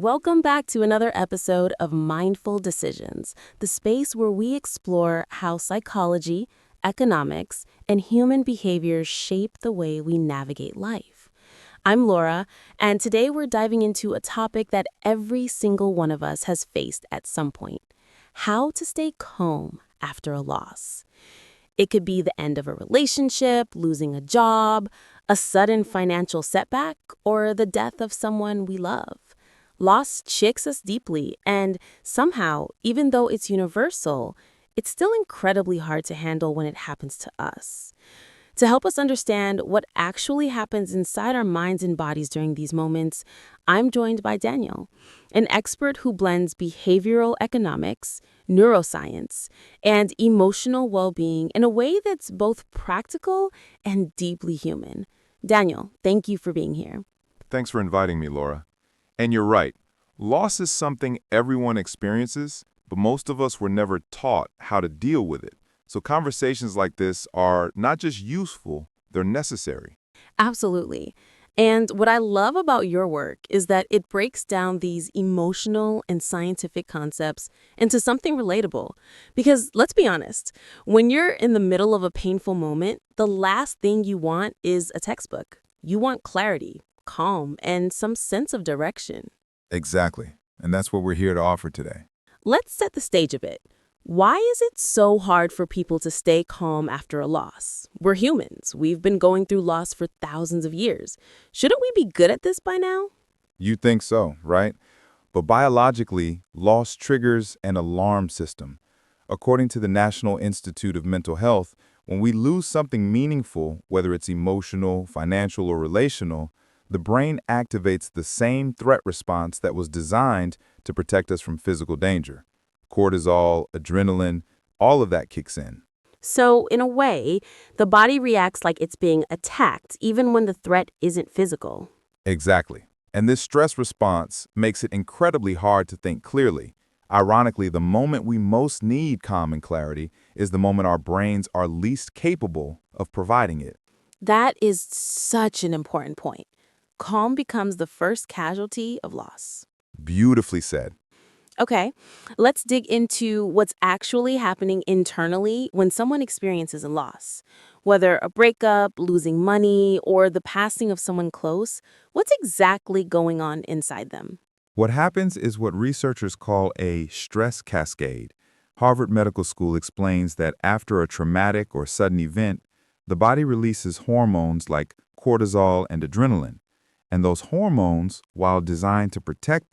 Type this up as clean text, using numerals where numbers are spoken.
Welcome back to another episode of Mindful Decisions, the space where we explore how psychology, economics, and human behavior shape the way we navigate life. I'm Laura, and today we're diving into a topic that every single one of us has faced at some point: how to stay calm after a loss. It could be the end of a relationship, losing a job, a sudden financial setback, or the death of someone we love. Loss shakes us deeply, and somehow, even though it's universal, it's still incredibly hard to handle when it happens to us. To help us understand what actually happens inside our minds and bodies during these moments, I'm joined by Daniel, an expert who blends behavioral economics, neuroscience, and emotional well-being in a way that's both practical and deeply human. Daniel, thank you for being here. Thanks for inviting me, Laura. And you're right. Loss is something everyone experiences, but most of us were never taught how to deal with it. So conversations like this are not just useful, they're necessary. Absolutely. And what I love about your work is that it breaks down these emotional and scientific concepts into something relatable. Because let's be honest, when you're in the middle of a painful moment, the last thing you want is a textbook. You want clarity, calm, and some sense of direction. Exactly. And that's what we're here to offer today. Let's set the stage a bit. Why is it so hard for people to stay calm after a loss? We're humans. We've been going through loss for thousands of years. Shouldn't we be good at this by now? You think so, right? But biologically, loss triggers an alarm system. According to the National Institute of Mental Health, when we lose something meaningful, whether it's emotional, financial, or relational, the brain activates the same threat response that was designed to protect us from physical danger. Cortisol, adrenaline, all of that kicks in. So, in a way, the body reacts like it's being attacked, even when the threat isn't physical. Exactly. And this stress response makes it incredibly hard to think clearly. Ironically, the moment we most need calm and clarity is the moment our brains are least capable of providing it. That is such an important point. Calm becomes the first casualty of loss. Beautifully said. Okay, let's dig into what's actually happening internally when someone experiences a loss. Whether a breakup, losing money, or the passing of someone close, what's exactly going on inside them? What happens is what researchers call a stress cascade. Harvard Medical School explains that after a traumatic or sudden event, the body releases hormones like cortisol and adrenaline. And those hormones, while designed to protect